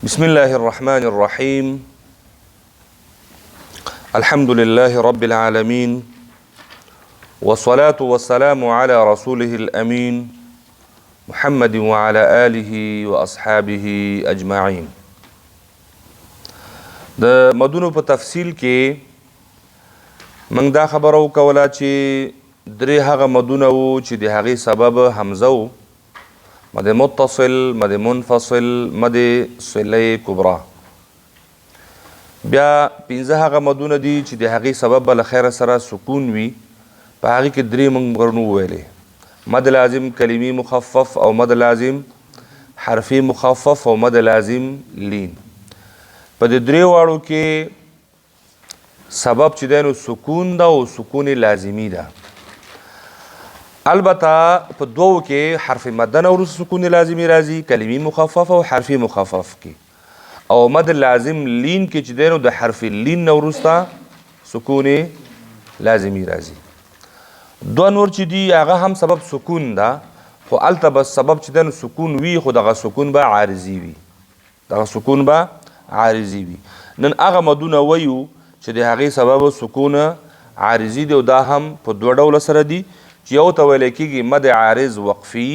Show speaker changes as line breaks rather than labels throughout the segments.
بسم الله الرحمن الرحيم. الحمد لله رب العالمين، والصلاة والسلام على رسوله الأمين محمد وعلى آله وأصحابه أجمعين. د مدونو په تفصیل کې موږ دا خبره وکوله چې درې هغه مدونه وو چې د هغې سبب حمزه وو، مد متصل، مد منفصل، مد صله کبرا. بیا پنځه هغه مدونه دي چې د هغې سبب به له خیره سره سکون وي. په هغې کې درې موږ ورنو وویلې: مد لازم کلمي مخفف، او مد لازم حرفي مخفف، او مد لازم لین. په دې درې واړو کې سبب چې دی نو سکون ده او سکون لازمي ده. البته په دوو کې حرف مد نه وروسته سکون لازمي راځي، کلمي مخفف او حرفي مخفف کې، او مد لازم لین کې چې دی نو د حرف لین نه وروسته سکون لازمي راځي. دوه نور چې دي هغه هم سبب سکون ده، خو هلته به سبب چې دی نو سکون وي، خو دغه سکون به عارضي وي، دغه سکون به عارضي وي. نن هغه مدونه ویو چې د هغې سبب سکون عارضي دی، او دا هم په دوه ډوله سره دي چې یو ته ویلی کېږي مد عارض وقفي،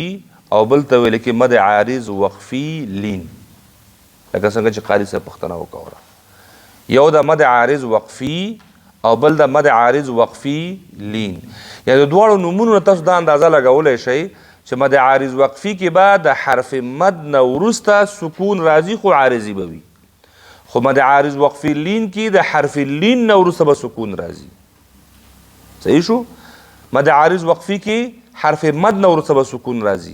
او بل ته ویلی کېږي مد عارض وقفي لین. لکه څنګه چې قاري صاحب پوښتنه وکوله، یو د مد عارض وقفي او بل د مد عارض وقفي لین. یعنې د دواړو نومونو نه تاسو دا اندازه لګولی شئ چې مد عارض وقفي کې به د حرف مد نه وروسته سکون راځي، خو عارضي به وي. خو مد عارض وقفي لین کې د حرف لین نه وروسته به سکون راځي. صحیح شو؟ مد عارض وقفي کې حرف مد نه وروسته به سکون راځي،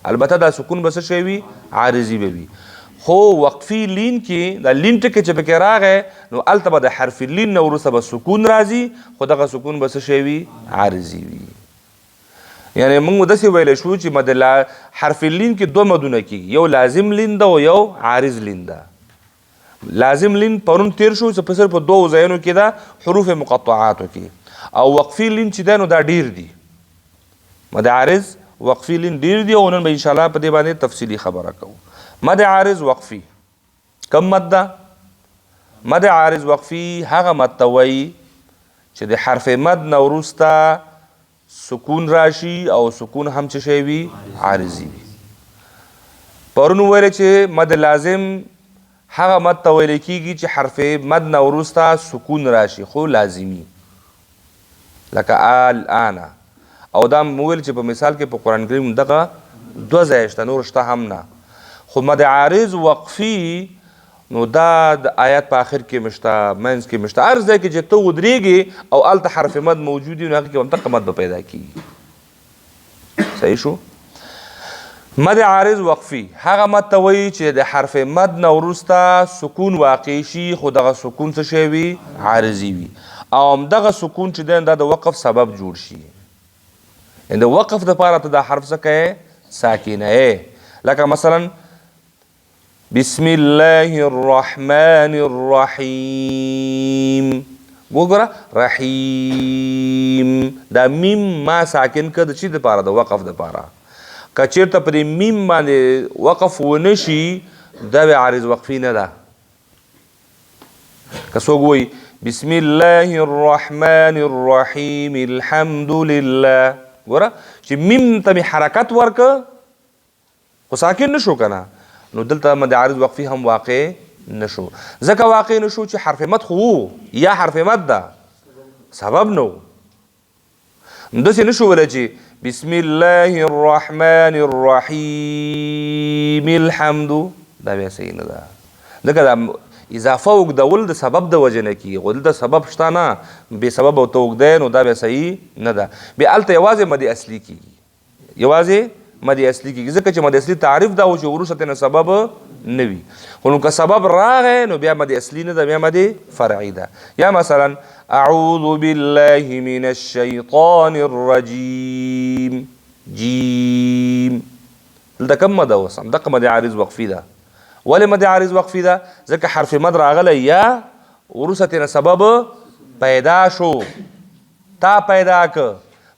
البته دا سکون به څه شی وي؟ عارضي به وي. خو وقفي لین کې د لین ټکی چې پکې راغی نو هلته به د حرف لین نه وروسته به سکون راځي، خو دغه سکون به څه شی وي؟ عارضي وي. یعنې موږ داسې ویلی شو چې مد حرف لین کې دوه مدونه کېږي، یو لازم لین ده او یو عارض لین ده. لازم لین پرون تیر شو چې په صرف په دوو ځایونو کې ده، حروف مقطعاتو کې، او وقفي لین چې دی نو دا ډیر دي. مد عارض وقفي لین ډیر دي، او نن به انشاءالله په دې باندې تفصیلي خبره کوو. مد عارض وقفي کم مد ده؟ مد عارض وقفي هغه مد ته وایي چې د حرف مد نه وروسته سکون راشي، او سکون هم څه شی وي؟ عارضي وي. پرون ویل چې مد لازم هغه مد ته ویل کېږي چې حرف مد نه وروسته سکون راشي، خو لازمي، لکه الآن. او دا مویل چې په مثال کې په قرآن کریم دغه دوه ځای شته، نور شته هم نه. خو مد عارض وقفي نو دا د آیات په آخر کې مشته، منځ کې مشته، هر ځای کې چې ته ودرېږې او هلته حرف مد موجود وي نو هغې کې به همدغه مد به پیدا کېږي. صحیح شو؟ مد عارض وقفي هغه مد ته وایي چې د حرف مد نه وروسته سکون واقع شي، خو دغه سکون څه شی وي؟ عارضي وي. او همدغه سکون چې دی دا د وقف سبب جوړ شي. د وقف دپاره ته دا حرف څه کوې؟ ساکنه یې. لکه مثلا بسم الله الرحمن الرحیم، وګوره رحیم، دا میم ما ساکن که د چی دپاره؟ د وقف دپاره. که چېرته په دې میم باندې وقف ونه شي دا به عارض وقفي نه ده. که څوک وایي بسم الله الرحمن الرحیم الحمد لله، ګوره چې میم ته مې حرکت ورکه خو ساکن نشو که نه، نو دلته مد عارض وقفي هم واقع نشو. ځکه واقع نشو چې حرف مد خو وو، یا حرف مد ده، سبب نو. داسې نشو ویلی چې بسم الله الرحمن الرحیم الحمد، دا بیا صحیح نه ده. ځکه دا اضافه اوږدول د سبب د وجې نه کېږي، خو دلته سبب شته نه، بې سبب ورته اوږدی نو دا بیا صحیح نه ده. بیا هلته یوازې مد اصلي کېږي، یوازې مد اصلي کېږي، ځکه چې مد اصلي تعریف دا و چې وروسته ترې نه سبب نه وي. خو نو که سبب راغی نو بیا مد اصلي نه ده، بیا مد فرعي ده. یا مثلا اعوذ بالله من الشیطان الرجیم، جیم، دلته کم مده اوس همدغه مد عارض وقفي ده. ولې مد عارض وقفي ده؟ ځکه حرف مد راغلی یا وروسته ترې نه سبب پیدا شو، تا پیدا که،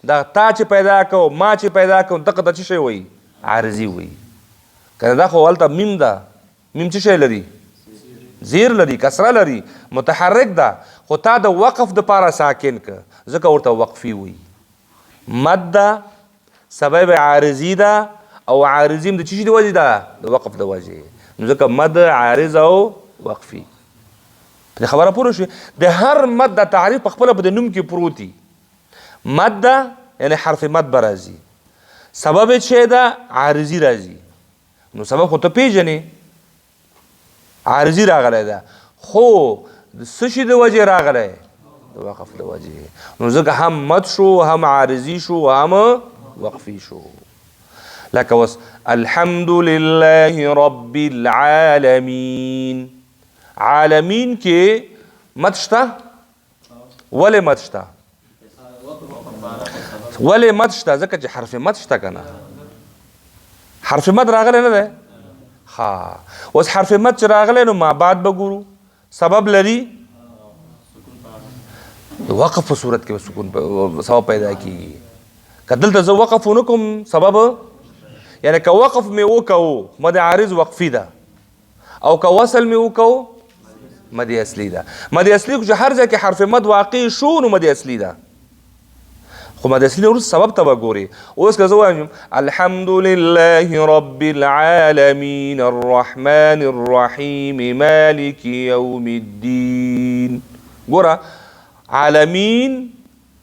دا تا چې پیدا کو، ما چې پیدا کو، دغه ته څه شی وایي؟ عارضي وایي. که دا خو هلته میم ده، میم څه شی لري؟ زیر لري، کسره لري، متحرک ده، خو تا د وقف د پاره ساکن که ځکه ورته وقفي وي. مد ده سبب عارضي ده او عارضي هم د څه شي د وجې ده؟ د وقف د وجې، نو ځکه مد عارض او وقفي. پرې خبره پوره شوې؟ د هر مد د تعریف په خپله په د نوم کې پروت دي. مد ده یعنې حرف مد به راځي، سبب یې څه ده؟ عارضي راځي. نو سبب خو ته پېژنې عارضي راغلی ده، خو د څه شي د وجې راغلی؟ د وقف د وجې، نو ځکه هم مد شو، هم عارضي شو، هم وقفي شو. لکه اوس الحمد لله رب العالمین، عالمین کې مد شته؟ ولې مد شته؟ ولې مد شته؟ ځکه چې حرف مد شته که نه، حرف مد راغلی نه دی. ها اوس حرف مد چې راغلی نو ما بعد به ګورو سبب لري، د وقف په صورت کې به سکون سبب پیدا کېږي. که دلته زه وقف ونه کوم سبب، یعنی که وقف مې وکړو مد عارض وقفي ده، او که وصل مې وکړو مد اصلي ده. مد اصلي چې هر ځای کې حرف مد واقع شو نو مد اصلي ده، خو مد اصلي وروسته سبب ته به ګورې. اوس که زه وایم الحمد لله رب العالمین الرحمن الرحیم مالک یوم الدین، ګوره عالمین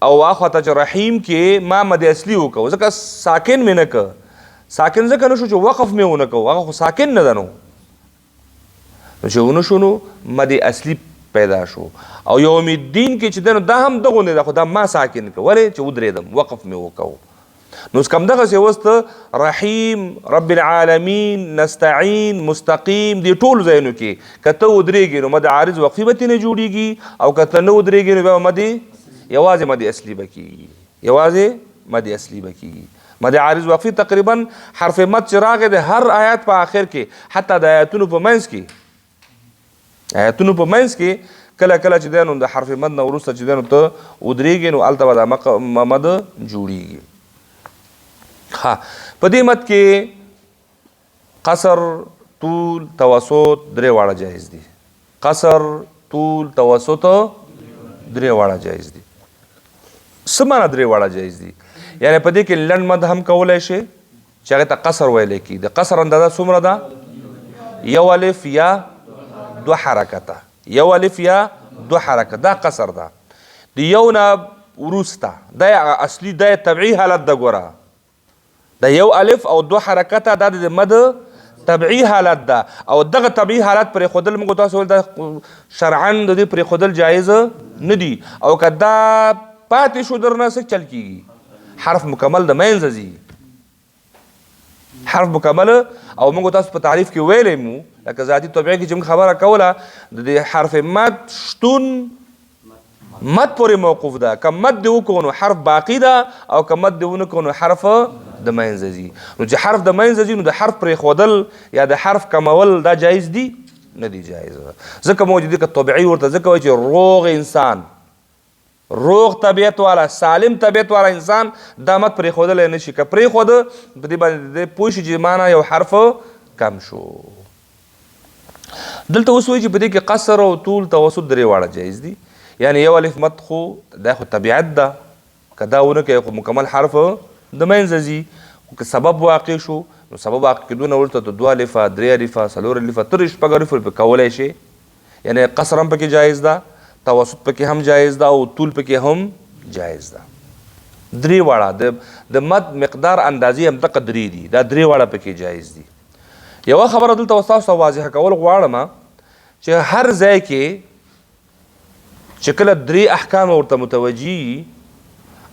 او اخوته چې رحیم کې ما مد اصلي وکړو ځکه ساکن مې نه که، ساکن ځکه نه شو چې وقف مې ونه کو، هغه خو ساکن نه ده. نو چې ونه شو نو مد اصلي پیدا شو. او یوم الدین کې چې دی نو دا هم دغونې ده، خو دا ما ساکن که، ولې چې ودرېدم وقف مې وکړو. نو اوس کم دغسې اوس ته رحیم، رب العالمین، نستعین، مستقیم، دې ټولو ځایونو کې که ته ودرېږې نو مد عارض وقفي به ترېنه جوړېږي، او که ته نه ودرېږې نو بیا مد یوازې مد اصلي به کېږي، یوازې مد اصلي به کېږي. مد عارض وقفي تقریبا حرف مد چې راغی د هر آیات په آخر کې، حتی د آیاتونو په منځ کې، آیاتونو په منځ کې کله کله چې دی نو د حرف مد نه وروسته چې دی نو ته ودرېږې نو هلته به دا مد جوړېږي. ها په دې مد کې قصر، طول، توسط درې واړه جایز دي. قصر، طول، توسط درې واړه جایز دي. څه معنی درې واړه جایز دي؟ یعنی په دې کې لنډ مد هم کولی شي چې هغې ته قصر ویلی کېږي. د قصر اندازه څومره ده؟ یو الف یا دو حرکته، یو الف یا دو حرکت، دا قصر ده. د یو نه وروسته دا اصلي دا طبیعي حالت ده. ګوره د یو الف او دو حرکته دا د مد طبیعي حالت ده، او دغه طبیعي حالت پرېښودل موږ تاسو ویل دا شرعا د دې پرېښودل جایز نه دي. او که دا پاتې شو درنه څه چل کېږي؟ حرف مکمل د منځه ځي، حرف مکمل. او موږ تاسو په تعریف کې ویلی مو لکه ذاتي طبیعي کې چې موږ خبره کوله د دې حرف مد شتون مد پورې موقوف ده. که مد دې وکړو نو حرف باقي ده، او که مد دې ونه کړو نو حرف د منځه ځي. نو چې حرف د منځه ځي نو د حرف پرېښودل یا د حرف کمول دا جایز دي؟ نه دي جایز. ځکه موجود دي که طبیعي ورته ځکه وایي چې روغ انسان، روغ طبیعت والا، سالم طبیعت والا انسان دا مد پرېښودلی نه شي. که پرېښوده په دې باندې پوه شي چې معنی یو حرف کم شو. دلته اوس وایي چې په دې کې قصر او طول، توسط درې واړه جایز دي. یعنی یو الف مد خو دا خو طبیعت ده، که دا ونه کوي خو مکمل حرف د منځه ځي. خو که سبب واقع شو نو سبب واقع کېدو نه وروسته د دوه الفه، درې الفه، څلور الفه تر شپږ الفو پرې کولی شي. یعنی قصر هم پکې جایز ده، توسط پکې هم جایز ده، او طول پکې هم جایز ده. درې واړه د مد مقدار اندازې همدغه درې دي، دا درې واړه پکې جایز دي. یوه خبره دلته تاسو ته واضحه کول غواړم چې هر ځای کې چې کله درې احکام ورته متوجي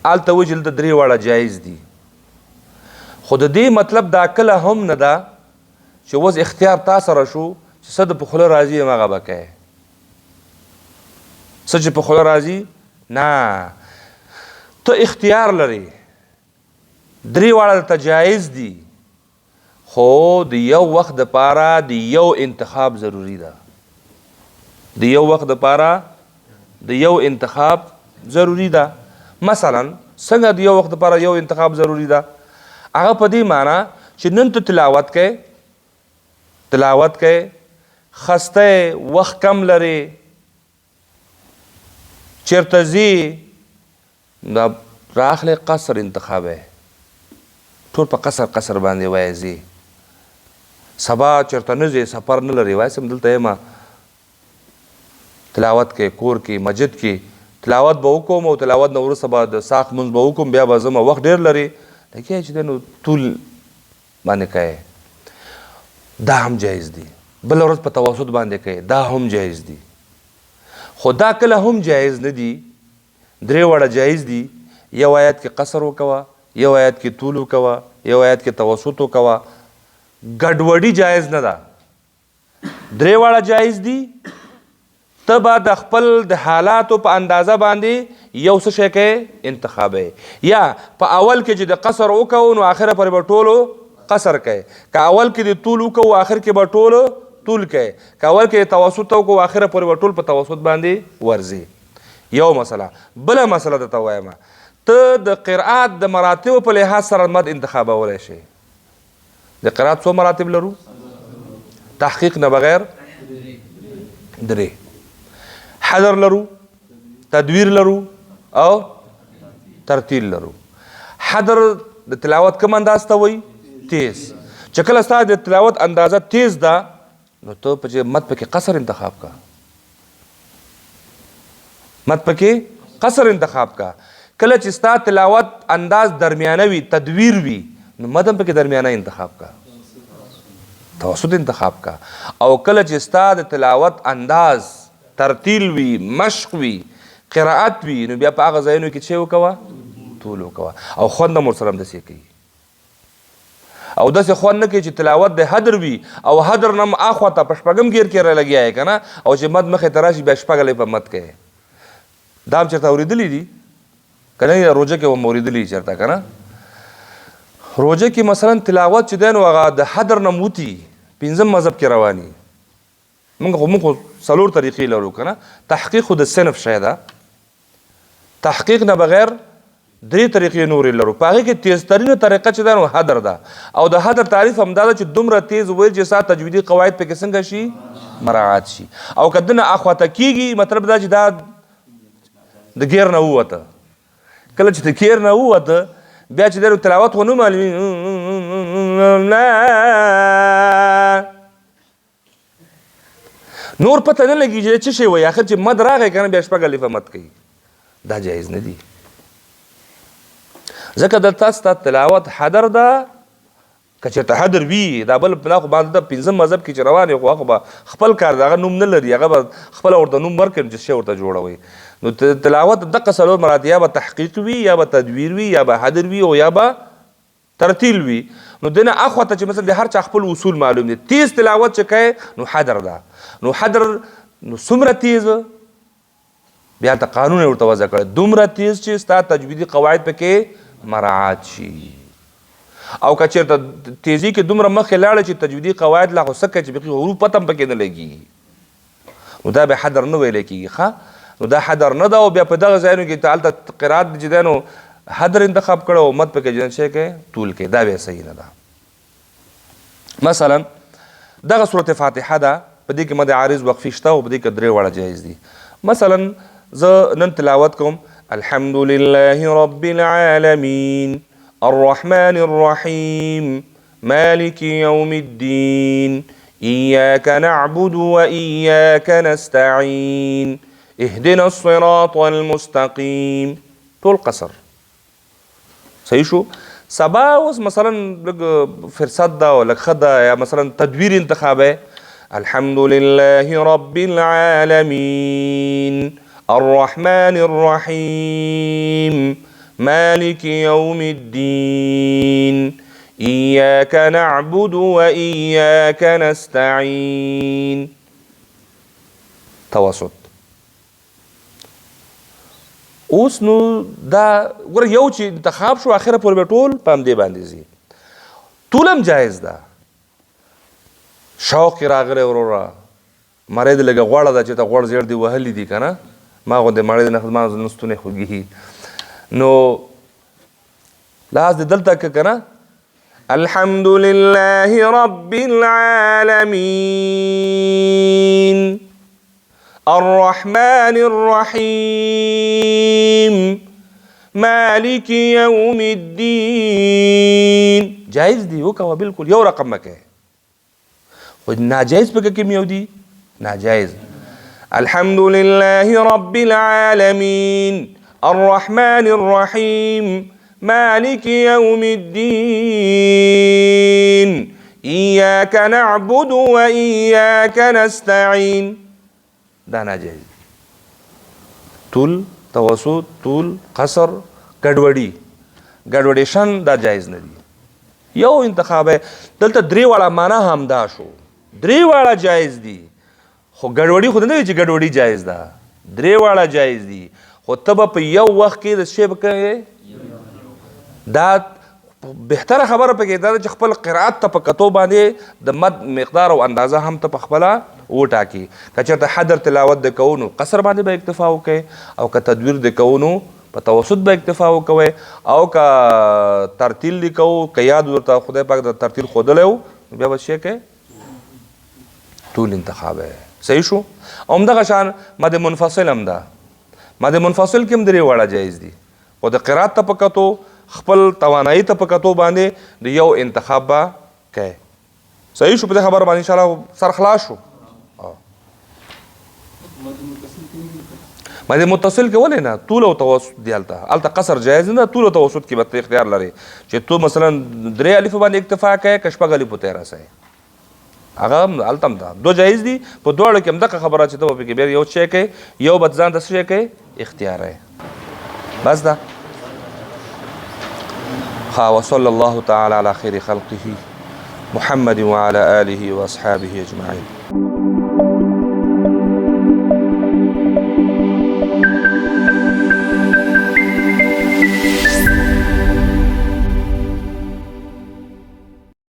هلته وایي چې دلته درې واړه جایز دي. خو د دې مطلب دا کله هم نه ده چې اوس اختیار تا سره شو چې څه د په خوله راځي همغه به کوې، څه چې په خوله راځي نه، ته اختیار لرې. درې واړه درته جایز دي، خو د یو وخت دپاره د یو انتخاب ضروري ده. د یو وخت دپاره د یو انتخاب ضروري ده. مثلا څنګه د یو وخت دپاره یو انتخاب ضروري ده؟ هغه په دې معنی چې نن ته تلاوت کوې خسته وخت کم لري چیرته ځي دا راخلی قصر انتخاب دی ټول په قصر باندې وایي ځي سبا چیرته نه ځي سفر نه لري وایي سم دلته یم تلاوت کې کور کې مسجد کې تلاوت به وکوم او تلاوت نه وروسته به د ساق مونځ به وکوم بیا به ځم وخت ډېر لري لکه چې دی نو طول باندې کوي دا هم جایز دی بله ورځ په توسط باندې کوي دا هم جایز دی خو دا کله هم جایز نه دي درې واړه جایز دي یو آیت کې قصر وکوه یو آیت کې طول وکوه یو آیت کې توسط وکوه ګډوډي جایز نه ده درې واړه جایز دي ته به د خپل د حالاتو په اندازه باندې یو څه شی کوې انتخاب یا په اول کې چې د قصر وکوو نو آخره پورې به ټولو قصر کوي که اول کې د طول وکوو آخر کې به ټولو طول کوي که اول کې د توسط وکوو آخره پورې به ټول په توسط باندې ورځي یو مسله بله مسله درته وایم ته د قرآت د مراتبو په لحاظ سره مد انتخابولی شي د قرآت څو مراتب لرو تحقیق نه بغیر درې حذر لرو تدویر لرو او ترتیل لرو حذر د تلاوت کوم انداز ته وایي تیز چې کله ستا د تلاوت اندازه تیز ده نو ته په مد پکې قصر انتخاب کا مد پکې قصر انتخاب کا کله چې ستا تلاوت انداز درمیانه وي تدویر وي نو مد هم پکې درمیانه انتخاب کا توسط انتخاب کا او کله چې ستا د تلاوت انداز ترتیل وي مشق وي قرائت وي نو بیا په هغه ځایونو کې څه وکوه طول وکوه او خوند هم ورسره همداسې کوي او داسې خوند نه کوي چې تلاوت د حدر وي او حدر نه هم اخواته په شپږم ګیر کې رالګیا یې که نه او چې مد مخې ته راشي بیا شپږلی په مد کوي دا هم چېرته اورېدلي دي که نه روژه کې هم اورېدلي چېرته که نه روژه کې مثلا تلاوت چې دی نو هغه د حدر نه هم وتي پنځم مذهب کې رواني موږ خو څلور طریقې لرو که نه تحقیق خو د صنف شی ده تحقیق نه بغیر درې طریقې نورې لرو په هغې کې تیزترینه طریقه چې ده نو حدر ده او د حدر تعریف همدا ده چې دومره تیز ویل چې ستا تجویدي قواعد پکې څنګه شي مراعات شي او که دنه اخواته کېږي مطلب دا چې دا د ګیر نه ووته کله چې د ګیر نه ووته بیا چې دی تلاوت خو نه معلومي نور پته نه لګي چې څه شی وایي اخر چې مد راغی که نه بیا شپږ الفه مد کوي دا جایز نه دي ځکه دلته ستا تلاوت حدر ده که چېرته حدر وي دا بل دا خو باندې د پنځم مذهب کې چې روان یې خو هغه به خپل کار د هغه نوم نه لري هغه به خپله ورته نوم ورکړي چې شی ورته جوړوي نو تلاوت دقه څلور مراتب یا به تحقیق وي یا به تدویر وي یا به حدر وي او یا به ترتیل وي نو دنه اخواته چې مثلا د هر چا خپل اصول معلوم دي تیز تلاوت چې کوي نو حدر ده نو حدر نو څومره تیز بیا ته قانون ورته وضع کړی دومره تیز چې ستا تجویدي قواعد پکې مراعات شي او که چېرته تیزي کې دومره مخکې لاړه چې تجویدي قواعد لا خو څه کوي چې بقي حروف پته هم پکې نه لګېږي نو دا بیا حدر نه ویلی کېږي ښه نو دا حدر نه ده او بیا په دغه ځایونو کې هلته قرات چې دی نو حدر انتخاب کړه او مد پکې جن شی کوي طول کوي دا بیا صحیح نه ده مثلا دغه صورت فاتحه ده په دې کې مد عارض وقفي شته او په دې کې درې واړه جایز دي مثلا زه نن تلاوت کوم الحمد لله رب العالمين الرحمن الرحيم مالك يوم الدين إياك نعبد وإياك نستعين اهدنا الصراط المستقيم طول قصر صحیح شو سبا اوس مثلا لږ فرصت ده او لږ ښه ده یا مثلا تدویر انتخاب الحمد لله رب العالمين الرحمن الرحيم مالك يوم الدين إياك نعبد وإياك نستعين توسط اوس نو دا ګوره یو چې انتخاب شو اخره پورې به ټول په همدې باندې ځي طول هم جایز ده شوق یې راغلی وروره مړی دې لږه غوړه ده چې ته غوړ زیړ دې وهلي دي که نه ما غوندې مړی دې نه ما نستونې خوږي نو لاس دې دلته که نه الحمد لله رب العالمين الرحمن الرحيم مالك يوم الدين. جائز دی وکوه بالکل یو رقم مکه خو ناجائز پکې کوم یو دی ناجائز. الحمد لله رب العالمين الرحمن الرحيم مالك يوم الدين إياك نعبد وإياك نستعين. دا ناجائز. طول توسط طول قصر ګډوډیشن دا جایز نه دی. یو انتخاب دلته درې واړه معنا هم دا شو درې واړه جایز دي خو ګډوډي خو نه چې ګډوډي جایز ده درې واړه جایز دي خو ته به په یو وخت کې د شی به دا بهتره خبره پکې دا چې خپل قرائت ته په کتو باندې د مد مقدار او اندازه هم ته په خپله وټاکي. که چېرته حدر تلاوت د کوو نو قصر باندې به اکتفا وکړئ او که تدویر د کوو نو په توسط به اکتفا وکوئ او که ترتیل دی کوو که یاد ورته خدای پاک د ترتیل ښودلی و بیا به شی کوئ طول انتخاب صحیح شو. او همدغه شان مد منفصل هم ده. مد منفصل کې هم درې واړه جایز دي خو د قرات ته په کتو خپل توانایي ته په کتو باندې د یو انتخاب به کوئ. صحیح شو. په دې خبره باندې انشاءالله سر خلاص شو. مد متصل کې ولې نه طول او توسط دی هلته قصر جایز نه طول او توسط کې به اختیار لري چې تو مثلا 3 الف باندې اکتفا کوي که شپږ الفو ته رسوي هغه هلته هم ده دو جایز دي په دواړو کې همدغه خبره چې ته به پکې بیا یو شی کوې یو به ځان ته څه شی کوې اختیار یې بس ده. وصلى الله تعالى على خير خلقه محمد وعلى آله وأصحابه أجمعين.